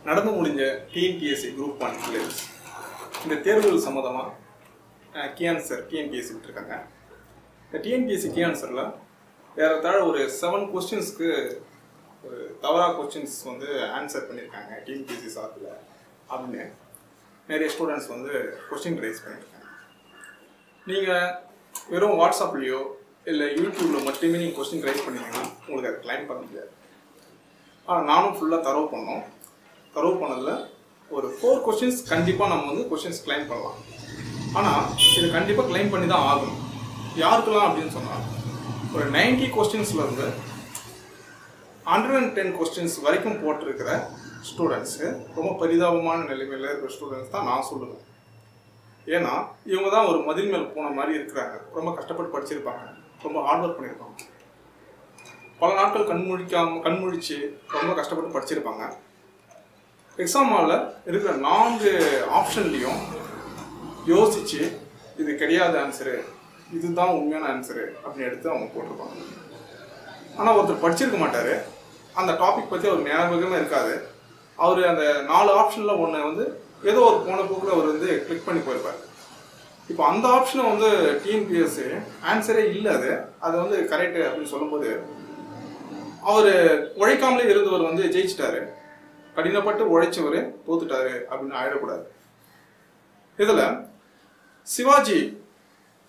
நடந்து முடிஞ்ச TNPSC group 1 place இந்த தேர்வுகள் சம்மந்தமாக கீ ஆன்சர் டிஎன்பிஎஸ்சி விட்டுருக்காங்க. இந்த டிஎன்பிஎஸ்சி கீ ஆன்சரில் ஏறத்தாழ ஒரு 7 கொஸ்டின்ஸ்க்கு ஒரு தவறாக கொஸ்டின்ஸ் வந்து ஆன்சர் பண்ணியிருக்காங்க டிஎன்பிஎஸ்சி சார்பில் அப்படின்னு நிறைய ஸ்டூடெண்ட்ஸ் வந்து கொஸ்டின் ரைஸ் பண்ணியிருக்காங்க. நீங்கள் வெறும் வாட்ஸ்அப்லேயோ இல்லை யூடியூப்பில் மட்டுமே நீங்கள் கொஸ்டின் ரைஸ் பண்ணிங்கன்னா உங்களுக்கு அதை கிளைம் பண்ண முடியாது. ஆனால் நானும் ஃபுல்லாக தரவு பண்ணதில் ஒரு 4 கொஸ்டின்ஸ் கண்டிப்பாக நம்ம வந்து கொஸ்டின்ஸ் கிளைம் பண்ணலாம். ஆனால் இது கண்டிப்பாக கிளைம் பண்ணி தான் ஆகணும். யாருக்கெல்லாம் அப்படின்னு சொன்னால் ஒரு 90 கொஸ்டின்ஸ்லேருந்து 110 கொஸ்டின்ஸ் வரைக்கும் போட்டிருக்கிற ஸ்டூடெண்ட்ஸு ரொம்ப பரிதாபமான நிலைமையில் இருக்கிற ஸ்டூடெண்ட்ஸ் தான் நான் சொல்லுவேன். ஏன்னா இவங்க தான் ஒரு மதில் மேல் போன மாதிரி இருக்கிறாங்க. ரொம்ப கஷ்டப்பட்டு படிச்சிருப்பாங்க, ரொம்ப ஹார்ட் ஒர்க் பண்ணியிருப்பாங்க, பல நாட்கள் கண்முழிச்சு ரொம்ப கஷ்டப்பட்டு படிச்சிருப்பாங்க. எக்ஸாம் ஹாலில் இருக்கிற 4 ஆப்ஷன்லேயும் யோசித்து இது கிடையாது ஆன்சரு, இதுதான் உண்மையான ஆன்சரு அப்படின்னு எடுத்து அவங்க போட்டிருப்பாங்க. ஆனால் ஒருத்தர் படிச்சிருக்க மாட்டார், அந்த டாபிக் பற்றி அவர் ஞாபகமே இருக்காது. அவர் அந்த 4 ஆப்ஷனில் ஒன்று வந்து ஏதோ ஒரு போன போக்கில் அவர் வந்து கிளிக் பண்ணி போயிருப்பார். இப்போ அந்த ஆப்ஷனை வந்து டிஎன்பிஎஸ்சி ஆன்சரே இல்லை, அது வந்து கரெக்டு அப்படின்னு சொல்லும்போது அவர் உழைக்காமலே இருந்தவர் வந்து ஜெயிச்சிட்டாரு, கடினப்பட்டு உழைச்சவர் தோத்துட்டாரு அப்படின்னு ஆயிடக்கூடாது. இதில் சிவாஜி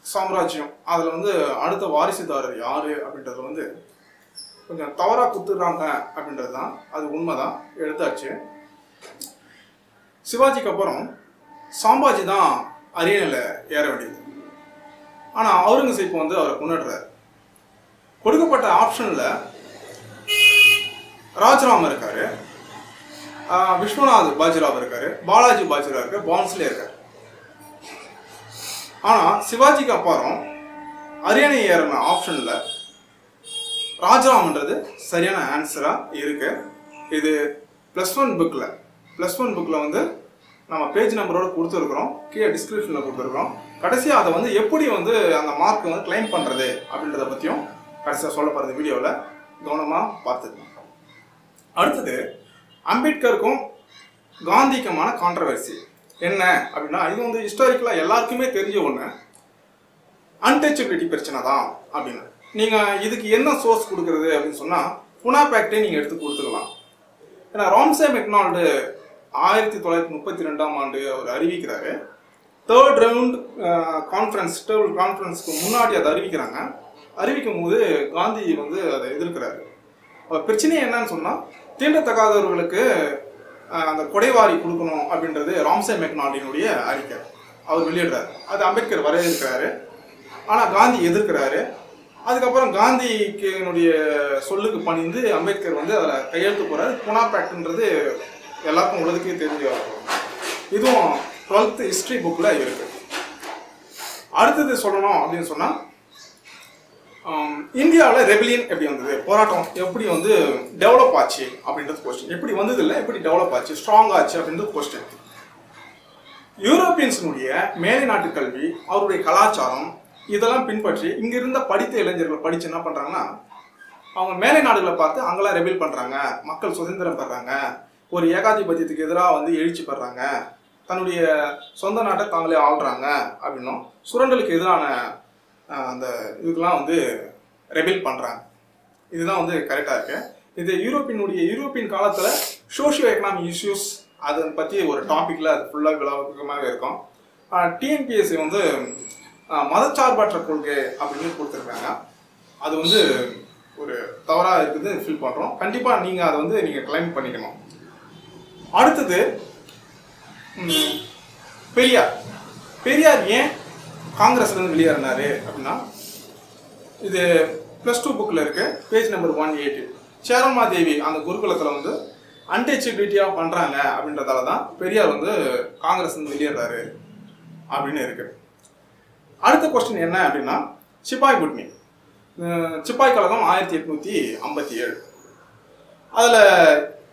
சாம்ராஜ்யம் அதில் வந்து அடுத்த வாரிசுதாரர் யார் அப்படின்றத வந்து கொஞ்சம் தவறாக குத்துடுறாங்க அப்படின்றது தான், அது உண்மைதான், எடுத்தாச்சு. சிவாஜிக்கு அப்புறம் சாம்பாஜி தான் அரியணையில் ஏற வேண்டியது. ஆனால் அவுரங்கசீப் வந்து அவரை கொண்டுடுறார். கொடுக்கப்பட்ட ஆப்ஷனில் ராஜராம் இருக்காரு, விஸ்வநாத் பாஜிராவ் இருக்காரு, பாலாஜி பாஜிராவ் இருக்காரு, பான்ஸ்லே இருக்காரு. ஆனால் சிவாஜிக்கு அப்புறம் அரியணை ஏறின ஆப்ஷனில் ராஜராம்ன்றது சரியான ஆன்சராக இருக்கு. இது +1 புக்கில் வந்து நம்ம பேஜ் நம்பரோட கொடுத்துருக்குறோம், கீழே டிஸ்கிரிப்ஷனில் கொடுத்துருக்குறோம். கடைசியாக அதை வந்து எப்படி வந்து அந்த மார்க் வந்து கிளைம் பண்ணுறது அப்படின்றத பற்றியும் கடைசியாக சொல்ல போகிறது வீடியோவில் கவனமாக பார்த்துக்கலாம். அடுத்தது அம்பேத்கருக்கும் காந்திக்குமான கான்ட்ரவர்சி என்ன அப்படின்னா, இது வந்து ஹிஸ்டாரிக்கலாக எல்லாருக்குமே தெரிஞ்ச ஒன்று, அன்டச்சபிலிட்டி பிரச்சனை தான் அப்படின்னு. நீங்கள் இதுக்கு என்ன சோர்ஸ் கொடுக்குறது அப்படின்னு சொன்னால் புனா பேக்டே நீங்கள் எடுத்து கொடுத்துக்கலாம். ஏன்னா ராம்சே மெக்னால்டு 1932ஆம் ஆண்டு அவர் அறிவிக்கிறாரு. 3rd ரவுண்ட் கான்ஃபரன்ஸ்க்கு முன்னாடி அதை அறிவிக்கிறாங்க. அறிவிக்கும் போது காந்தி வந்து அதை எதிர்க்கிறாரு. பிரச்சனை என்னன்னு சொன்னால் தீண்டத்தகாதவர்களுக்கு அந்த கொடைவாரி கொடுக்கணும் அப்படின்றது ராம்சே மெக்னால்டினுடைய அறிக்கை அவர் வெளியிடுறாரு. அது அம்பேத்கர் வரவேற்கிறாரு, ஆனால் காந்தி எதிர்க்கிறாரு. அதுக்கப்புறம் காந்திக்கு சொல்லுக்கு பணிந்து அம்பேத்கர் வந்து அதில் கையெழுத்து போகிறார். புனா பேக்ட்ன்றது எல்லாருக்கும் உலகத்துக்கே தெரிஞ்சு இதுவும் 12th ஹிஸ்ட்ரி புக்கில் இருக்குது. அடுத்தது சொல்லணும் அப்படின்னு சொன்னால் இந்தியாவில் ரெபிலியன் எப்படி வந்தது, போராட்டம் எப்படி வந்து டெவலப் ஆச்சு அப்படின்றது கொஸ்டின். எப்படி வந்தது இல்லை, எப்படி டெவலப் ஆச்சு, ஸ்ட்ராங் ஆச்சு அப்படின்றது கொஸ்டின். யூரோப்பியன்ஸினுடைய மேலை நாட்டு கல்வி, அவருடைய கலாச்சாரம் இதெல்லாம் பின்பற்றி இங்கே இருந்த படித்த இளைஞர்கள் படித்து என்ன பண்ணுறாங்கன்னா அவங்க மேலை நாடுகளை பார்த்து அங்கெல்லாம் ரெபில் பண்ணுறாங்க, மக்கள் சுதந்திரம் பெறாங்க, ஒரு ஏகாதிபத்தியத்துக்கு எதிராக வந்து எழுச்சி பெறாங்க, தன்னுடைய சொந்த நாட்டை தாங்களே ஆள்றாங்க அப்படின்னும் சுரண்டலுக்கு எதிரான அந்த இதுக்கெல்லாம் வந்து ரெபில் பண்ணுறாங்க. இதுதான் வந்து கரெக்டாக இருக்கு. இது யூரோப்பியன் காலத்தில் சோஷியோ எக்கனாமிக் இஷ்யூஸ் அதை பற்றி ஒரு டாப்பிக்கில் அது ஃபுல்லாக விளக்கமாகவே இருக்கும். டிஎன்பிஎஸ்சி வந்து மதச்சார்பற்ற கொள்கை அப்படின்னு கொடுத்துருக்காங்க. அது வந்து ஒரு தவறாக இருக்குது ஃபீல் பண்ணுறோம். கண்டிப்பாக நீங்கள் அதை வந்து நீங்கள் கிளைம் பண்ணிக்கணும். அடுத்தது பெரியார் ஏன் காங்கிரஸ்லேருந்து வெளியேறினாரு அப்படின்னா, இது +2 புக்கில் இருக்கு, பேஜ் நம்பர் 180. சேரமாதேவி அந்த குருகுலத்தில் வந்து அன்டச்சபிலிட்டியாக பண்ணுறாங்க அப்படின்றதால தான் பெரியார் வந்து காங்கிரஸ்லேருந்து வெளியேறாரு அப்படின்னு இருக்கு. அடுத்த கொஸ்டின் என்ன அப்படின்னா, சிப்பாய் புட்னி சிப்பாய் கழகம் 1857. அதில்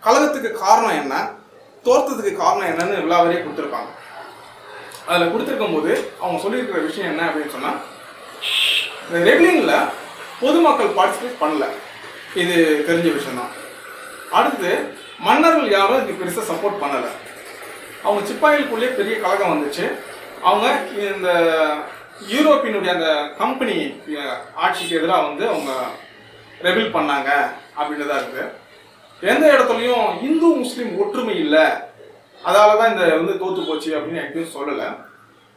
கழகத்துக்கு காரணம் என்ன, தோற்றத்துக்கு காரணம் என்னன்னு விழாவரே கொடுத்துருப்பாங்க. அதில் கொடுத்துருக்கும் போது அவங்க சொல்லியிருக்கிற விஷயம் என்ன அப்படின்னு சொன்னால், ரெபிலியனில் பொதுமக்கள் பார்ட்டிசிபேட் பண்ணல, இது தெரிஞ்ச விஷயம் தான். அடுத்து மன்னர்கள் யாரும் இதுக்கு பெருசாக சப்போர்ட் பண்ணலை. அவங்க சிப்பாய்களுக்குள்ளே பெரிய கலகம் வந்துச்சு. அவங்க இந்த யூரோப்பியனுடைய அந்த கம்பெனி ஆட்சிக்கு எதிராக வந்து அவங்க ரெபில் பண்ணாங்க அப்படின்றதா இருக்குது. எந்த இடத்துலையும் இந்து முஸ்லீம் ஒற்றுமை இல்லை, அதால தான் இந்த வந்து தோற்று போச்சு அப்படின்னு எங்கேயும் சொல்லலை.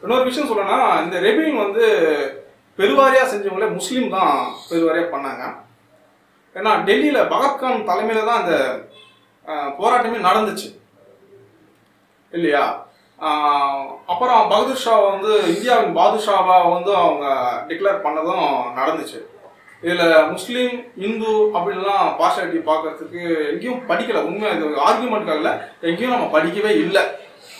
இன்னொரு விஷயம் சொல்லணும்னா, இந்த ரெபில் வந்து பெருவாரியாக செஞ்சவங்களே முஸ்லீம் தான் பெருவாரியாக பண்ணாங்க. ஏன்னா டெல்லியில் பகத்கான் தலைமையில் தான் அந்த போராட்டமே நடந்துச்சு இல்லையா. அப்புறம் பகதூர் ஷா வந்து இந்தியாவின் பாதுஷாவா வந்து அவங்க டிக்ளேர் பண்ணதும் நடந்துச்சு. இதில் முஸ்லீம் இந்து அப்படின்லாம் பார்ஷாலிட்டி பார்க்கறதுக்கு எங்கேயும் படிக்கலை. உண்மை இது ஆர்கியூமெண்ட்காக எங்கேயும் நம்ம படிக்கவே இல்லை.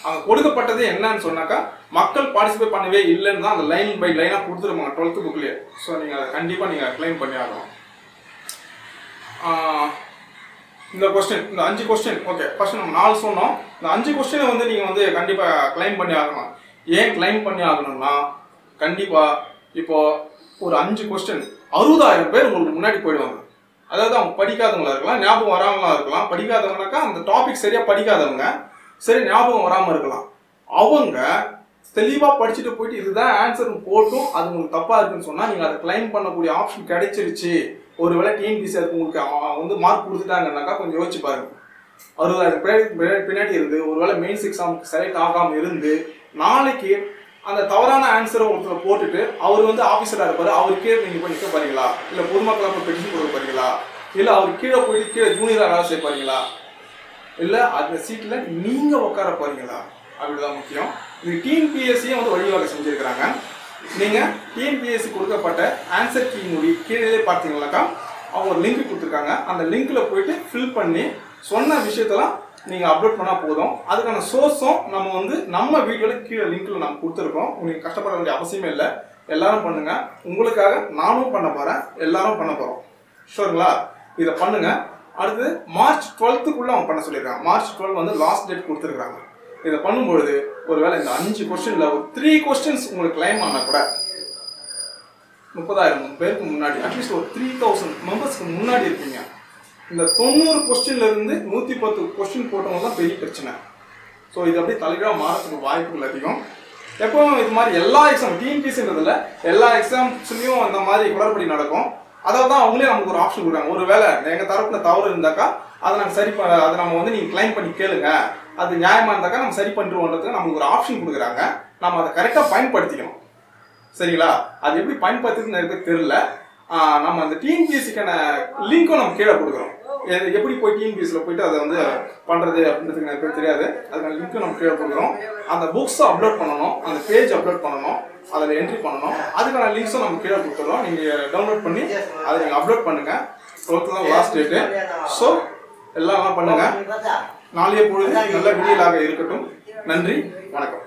அங்கே கொடுக்கப்பட்டது என்னன்னு சொன்னாக்கா மக்கள் பார்ட்டிசிபேட் பண்ணவே இல்லைன்னு தான் அந்த லைன் பை லைனாக கொடுத்துருப்பாங்க 12th புக்லேயே. ஸோ நீங்கள் அதை கண்டிப்பாக நீங்கள் கிளைம் பண்ணி ஆகணும். இந்த கொஸ்டின், இந்த 5 கொஸ்டின் ஓகே, ஃபர்ஸ்ட் நம்ம 4 சொன்னோம். இந்த 5 கொஸ்டினை வந்து நீங்கள் வந்து கண்டிப்பாக கிளைம் பண்ணி ஆகணும். ஏன் கிளைம் பண்ணி ஆகணும்னா, கண்டிப்பாக இப்போ ஒரு 5 கொஸ்டின் 60,000 பேர் உங்களுக்கு முன்னாடி போயிடுவாங்க. அதாவது அவங்க படிக்காதவங்களா இருக்கலாம், ஞாபகம் வராமலாம் இருக்கலாம். படிக்காதவங்கனாக்கா அந்த டாபிக் சரியாக படிக்காதவங்க, சரி ஞாபகம் வராமல் இருக்கலாம். அவங்க தெளிவாக படிச்சுட்டு போயிட்டு இதுதான் ஆன்சர்னு போட்டும் அது உங்களுக்கு தப்பாக இருக்குன்னு சொன்னால் நீங்கள் அதை கிளைம் பண்ணக்கூடிய ஆப்ஷன் கிடைச்சிருச்சு. ஒருவேளை டிஎன்பிசி அதுக்கு உங்களுக்கு வந்து மார்க் கொடுத்துட்டாங்கன்னாக்கா கொஞ்சம் யோசிச்சு பாருங்க. 60,000 பேர் பின்னாடி இருந்து ஒருவேளை மெயின்ஸ் எக்ஸாமுக்கு செலக்ட் ஆகாமல் இருந்து நாளைக்கு அந்த தவறான ஆன்சரை ஒருத்தர் போட்டுட்டு அவர் வந்து ஆஃபீஸராக இருப்பார், அவருக்கே நீங்கள் போய் நிற்க போறீங்களா, இல்லை பொதுமக்களாக போய் பெட்டிஷன் கொடுக்க போறீங்களா, இல்லை அவர் கீழே போயிட்டு கீழே ஜூனியராக வேலை செய்ய போறீங்களா, இல்லை அந்த சீட்டில் நீங்கள் உட்கார போறீங்களா, அப்படிதான் முக்கியம். இது டிஎன்பிஎஸ்சியே வந்து வழிவகை செஞ்சுருக்கிறாங்க. நீங்கள் டிஎன்பிஎஸ்சி கொடுக்கப்பட்ட ஆன்சர் கீயினுடைய கீழே பார்த்தீங்கன்னாக்கா அவங்க ஒரு லிங்க் கொடுத்துருக்காங்க. அந்த லிங்க்கில் போயிட்டு ஃபில் பண்ணி சொன்ன விஷயத்தெல்லாம் நீங்கள் அப்லோட் பண்ணால் போதும். அதுக்கான சோர்ஸும் நம்ம வந்து நம்ம வீடியோவில் கீழே லிங்க்கில் நம்ம கொடுத்துருக்கோம். உங்களுக்கு கஷ்டப்பட வேண்டிய அவசியமே இல்லை. எல்லாரும் பண்ணுங்கள். உங்களுக்காக நானும் பண்ண போகிறேன், எல்லாரும் பண்ண போகிறோம். ஷோருங்களா? இதை பண்ணுங்கள். அடுத்து மார்ச் 12க்குள்ளே அவங்க பண்ண சொல்லியிருக்காங்க. மார்ச் 12 வந்து லாஸ்ட் டேட் கொடுத்துருக்காங்க. இதை பண்ணும்பொழுது ஒருவேளை இந்த 5 கொஸ்டினில் ஒரு 3 கொஸ்டின்ஸ் உங்களுக்கு கிளைம் ஆனால் கூட 30,000 பேருக்கு முன்னாடி அட்லீஸ்ட் ஒரு 3,000 மெம்பர்ஸ்க்கு முன்னாடி இருப்பீங்க. இந்த 90 கொஸ்டின்லேருந்து 110 கொஸ்டின் போட்டவங்க தான் பெரிய பிரச்சனை. ஸோ இது அப்படியே தலைகீழாக மாறத்துக்கு வாய்ப்புகள் அதிகம். எப்பவும் இது மாதிரி எல்லா எக்ஸாம் டிஎன்பிசின்றதில் எல்லா எக்ஸாம்ஸ்லையும் இந்த மாதிரி குளறுபடி நடக்கும். அதாவது தான் அவங்களே நமக்கு ஒரு ஆப்ஷன் கொடுக்குறாங்க. ஒரு வேளை எங்கள் தரப்பில் தவறு இருந்தாக்கா அதை நாங்கள் சரி அதை நம்ம வந்து நீங்கள் கிளைம் பண்ணி கேளுங்க, அது நியாயமாக இருந்தாக்கா நம்ம சரி பண்ணிடுவோன்றதுக்கு நமக்கு ஒரு ஆப்ஷன் கொடுக்குறாங்க. நம்ம அதை கரெக்டாக பயன்படுத்திக்கணும். சரிங்களா? அது எப்படி பயன்படுத்துறதுன்னு நிறைய பேர் தெரியல. நம்ம அந்த டிஎன்பிஎஸ்சிக்கான லிங்க்கும் நம்ம கீழே கொடுக்குறோம். எப்படி போய் டிஎன்பிஎஸ்சியில் போயிட்டு அதை வந்து பண்ணுறது அப்படின்றதுக்கு நிறைய பேர் தெரியாது. அதுக்கான லிங்க்கும் நம்ம கீழே கொடுக்குறோம். அந்த புக்ஸை அப்லோட் பண்ணணும், அந்த பேஜ் அப்லோட் பண்ணணும், அதில் என்ட்ரி பண்ணணும். அதுக்கான லிங்க்ஸும் நம்ம கீழே கொடுத்துறோம். நீங்கள் டவுன்லோட் பண்ணி அதை நீங்கள் அப்லோட் பண்ணுங்கள். 12th தான் லாஸ்ட் டேட்டு. ஸோ எல்லாம் பண்ணுங்கள். நாளைய பொழுது நல்ல விடியலாக இருக்கட்டும். நன்றி, வணக்கம்.